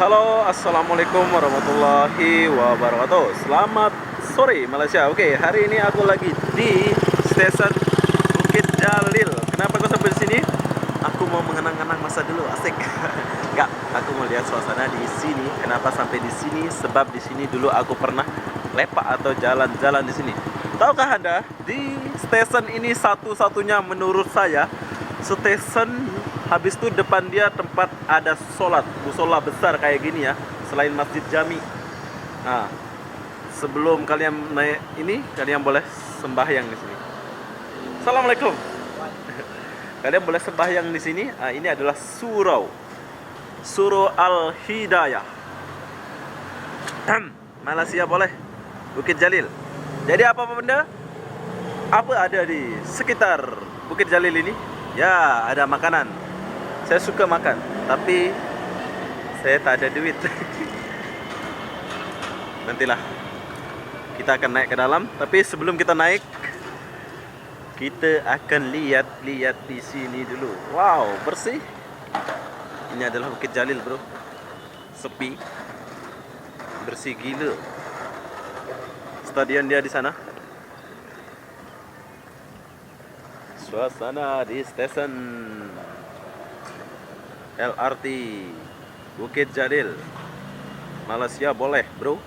halo, assalamualaikum warahmatullahi wabarakatuh. Selamat sore Malaysia. Oke, hari ini aku lagi di stasiun Bukit Jalil. Kenapa aku sampai di sini? Aku mau mengenang-kenang masa dulu, asik. Enggak, aku mau lihat suasana di sini. Kenapa sampai di sini? Sebab di sini dulu aku pernah lepak atau jalan-jalan di sini. Tahukah Anda, di stasiun ini satu-satunya menurut saya stasiun. Habis itu depan dia tempat ada sholat, musola besar kayak gini ya, selain Masjid Jami. Nah, sebelum kalian naik ini, kalian boleh sembahyang di sini. Assalamualaikum. Kalian boleh sembahyang di sini. Nah, ini adalah surau Al-Hidayah. Malaysia boleh, Bukit Jalil. Jadi apa benda? Apa ada di sekitar Bukit Jalil ini? Ya, ada makanan. Saya suka makan, tapi saya tak ada duit. Nantilah kita akan naik ke dalam. Tapi sebelum kita naik, kita akan lihat-lihat di sini dulu. Wow, bersih. Ini adalah Bukit Jalil, bro. Sepi, bersih gila. Stadion dia di sana. Suasana di stasiun LRT Bukit Jalil, Malaysia boleh, bro.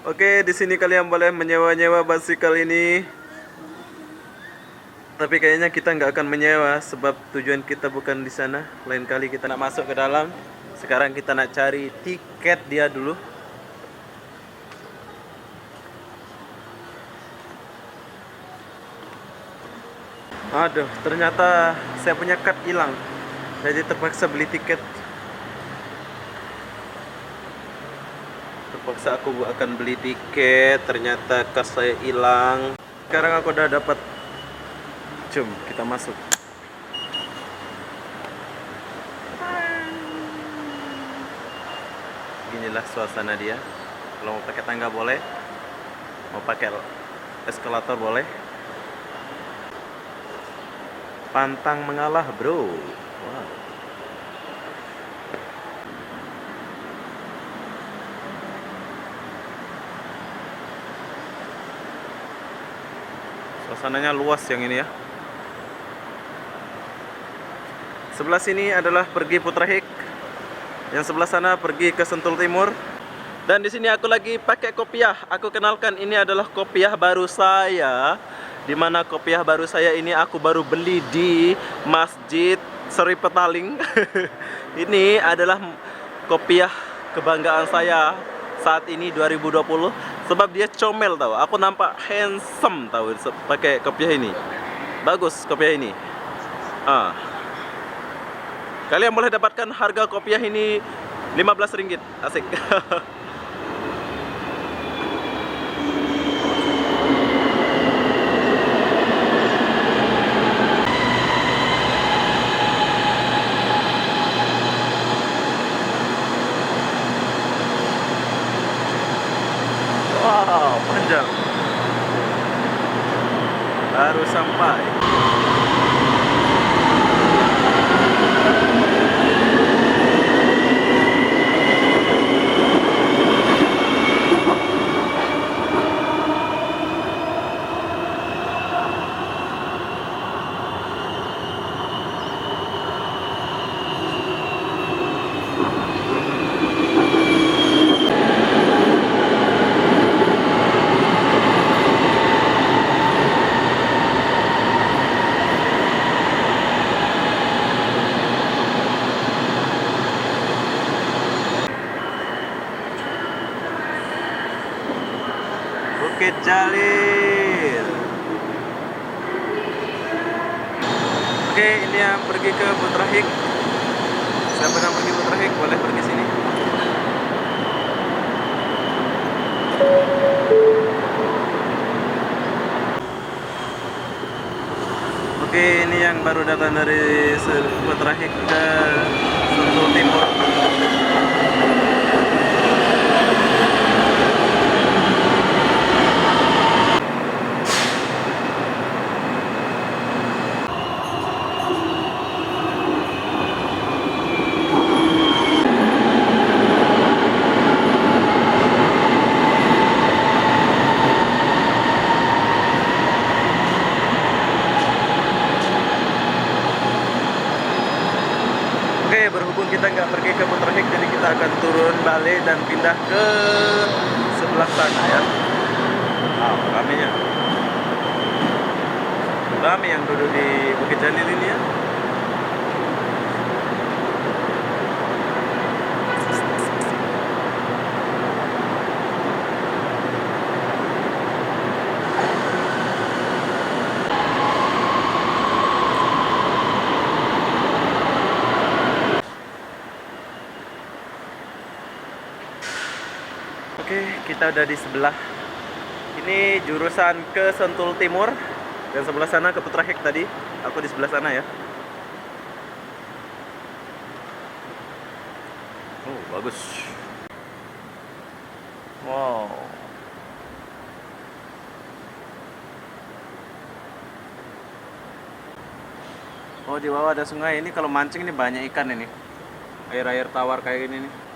Oke, di sini kalian boleh menyewa-nyewa basikal ini. Tapi kayaknya kita nggak akan menyewa sebab tujuan kita bukan di sana. Lain kali kita nak masuk ke dalam. Sekarang kita nak cari tiket dia dulu. Aduh, ternyata saya punya kad hilang. Jadi terpaksa beli tiket. Terpaksa aku akan beli tiket. Ternyata kas saya hilang. Sekarang aku udah dapat. Jom kita masuk. Inilah suasana dia. Kalau mau pakai tangga boleh, mau pakai eskalator boleh. Pantang mengalah, bro. Wow. Suasananya luas yang ini ya. Sebelah sini adalah pergi Putrahik. Yang sebelah sana pergi ke Sentul Timur. Dan di sini aku lagi pakai kopiah. Aku kenalkan, ini adalah kopiah baru saya. Di mana kopiah baru saya ini aku baru beli di Masjid Seri Petaling. Ini adalah kopiah kebanggaan saya saat ini 2020. Sebab dia comel tahu. Aku nampak handsome tahu pakai kopiah ini. Bagus kopiah ini. Kalian boleh dapatkan harga kopiah ini Rp15. Asik. Wow, panjang. Baru sampai. Bukit Jalil. Oke, ini yang pergi ke Putrahik. Siapa yang pergi Putrahik boleh pergi sini. Oke, ini yang baru datang dari Putrahik ke Sentul Timur. beralih dan pindah ke sebelah sana ya. Wow, ramenya. Rame yang duduk di Bukit Jalil ini ya. Oke, kita udah di sebelah. Ini jurusan ke Sentul Timur. Dan sebelah sana ke Putra Hek tadi. Aku di sebelah sana ya. Oh, bagus. Wow. Oh, di bawah ada sungai. Ini kalau mancing ini banyak ikan ini. Air-air tawar kayak gini nih.